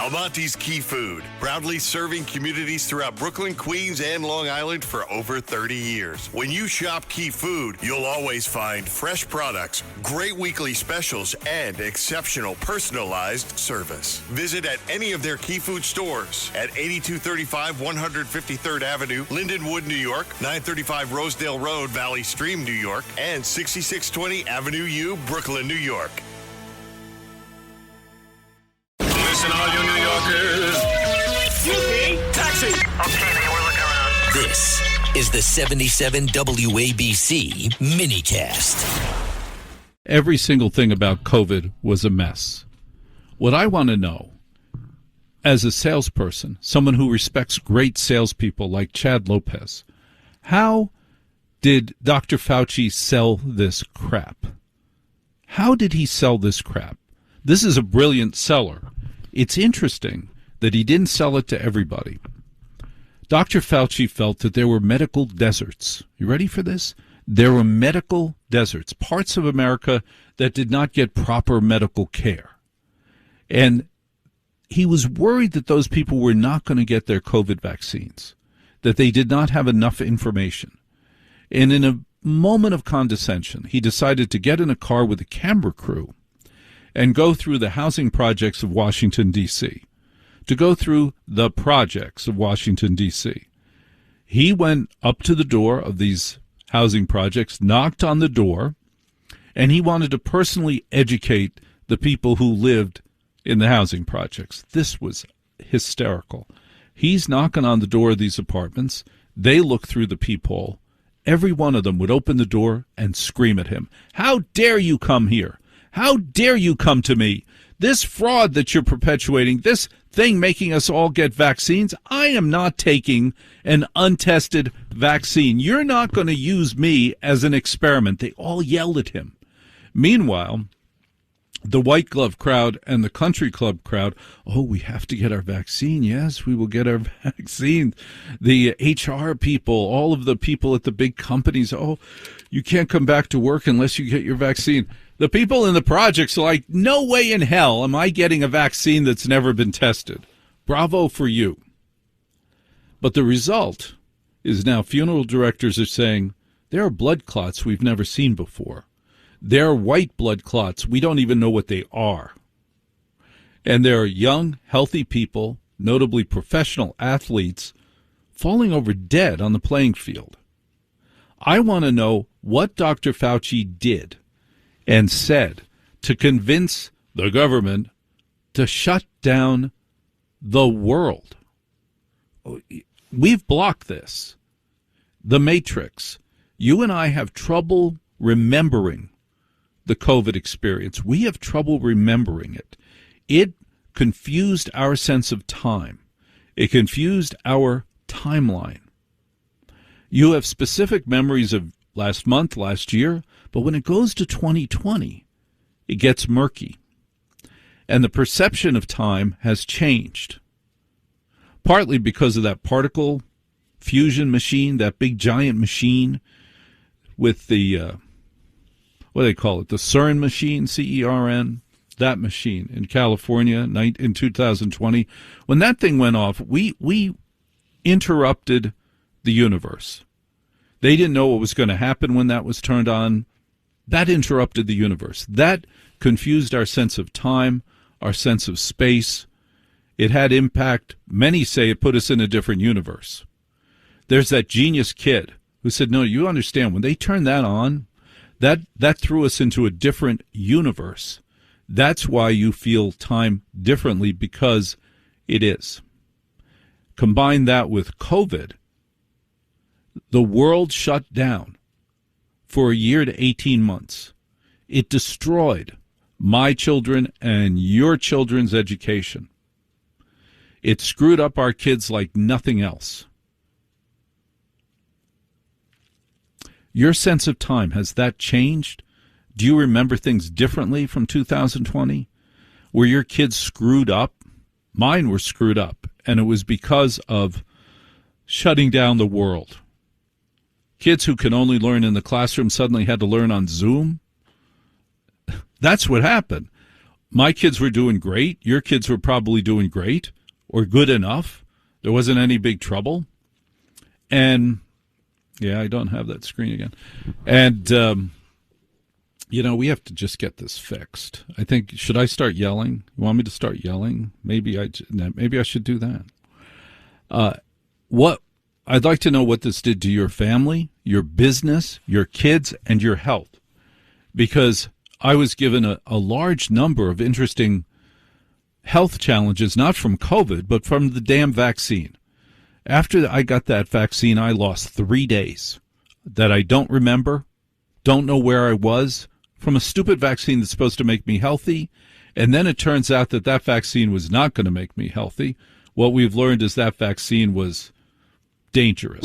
Almonte's Key Food, proudly serving communities throughout Brooklyn, Queens, and Long Island for over 30 years. When you shop Key Food, you'll always find fresh products, great weekly specials, and exceptional personalized service. Visit at any of their Key Food stores at 8235 153rd Avenue, Lindenwood, New York, 935 Rosedale Road, Valley Stream, New York, and 6620 Avenue U, Brooklyn, New York. Listen, all you New Yorkers. Excuse me. Taxi. Okay, man, we're looking around. This is the 77 WABC minicast. Every single thing about COVID was a mess. What I want to know, as a salesperson, someone who respects great salespeople like Chad Lopez, how did Dr. Fauci sell this crap? How did he sell this crap? This is a brilliant seller. It's interesting that he didn't sell it to everybody. Dr. Fauci felt that there were medical deserts. You ready for this? There were medical deserts, parts of America that did not get proper medical care. And he was worried that those people were not going to get their COVID vaccines, that they did not have enough information. And in a moment of condescension, he decided to get in a car with a camera crew and go through the housing projects of Washington, D.C., to go through the projects of Washington, D.C. He went up to the door of these housing projects, knocked on the door, and he wanted to personally educate the people who lived in the housing projects. This was hysterical. He's knocking on the door of these apartments. They look through the peephole. Every one of them would open the door and scream at him, "How dare you come here? How dare you come to me? This fraud that you're perpetuating, this thing making us all get vaccines, I am not taking an untested vaccine. You're not going to use me as an experiment." They all yelled at him. Meanwhile, the white glove crowd and the country club crowd, "Oh, we have to get our vaccine. Yes, we will get our vaccine." The HR people, all of the people at the big companies, "Oh, you can't come back to work unless you get your vaccine." The people in the projects are like, "No way in hell am I getting a vaccine that's never been tested." Bravo for you. But the result is now funeral directors are saying, there are blood clots we've never seen before. There are white blood clots. We don't even know what they are. And there are young, healthy people, notably professional athletes, falling over dead on the playing field. I want to know what Dr. Fauci did and said to convince the government to shut down the world. We've blocked this. The Matrix. You and I have trouble remembering the COVID experience. We have trouble remembering it. It confused our sense of time. It confused our timeline. You have specific memories of last month, last year, but when it goes to 2020, it gets murky. And the perception of time has changed, partly because of that particle fusion machine, that big giant machine with the, what do they call it, the CERN machine, C-E-R-N, that machine in California in 2020. When that thing went off, we interrupted the universe. They didn't know what was going to happen when that was turned on. That interrupted the universe. That confused our sense of time, our sense of space. It had impact. Many say it put us in a different universe. There's that genius kid who said, no, you understand, when they turned that on, that threw us into a different universe. That's why you feel time differently, because it is. Combine that with COVID. The world shut down for a year to 18 months. It destroyed my children and your children's education. It screwed up our kids like nothing else. Your sense of time, has that changed? Do you remember things differently from 2020? Were your kids screwed up? Mine were screwed up, and it was because of shutting down the world. Kids who can only learn in the classroom suddenly had to learn on Zoom. That's what happened. my kids were doing great. Your kids were probably doing great or good enough. There wasn't any big trouble. And, yeah, I don't have that screen again. And, we have to just get this fixed. I think, should I start yelling? You want me to start yelling? Maybe I should do that. I'd like to know what this did to your family, your business, your kids, and your health. Because I was given a large number of interesting health challenges, not from COVID, but from the damn vaccine. After I got that vaccine, I lost 3 days that I don't remember, don't know where I was, from a stupid vaccine that's supposed to make me healthy. And then it turns out that vaccine was not going to make me healthy. What we've learned is that vaccine was dangerous.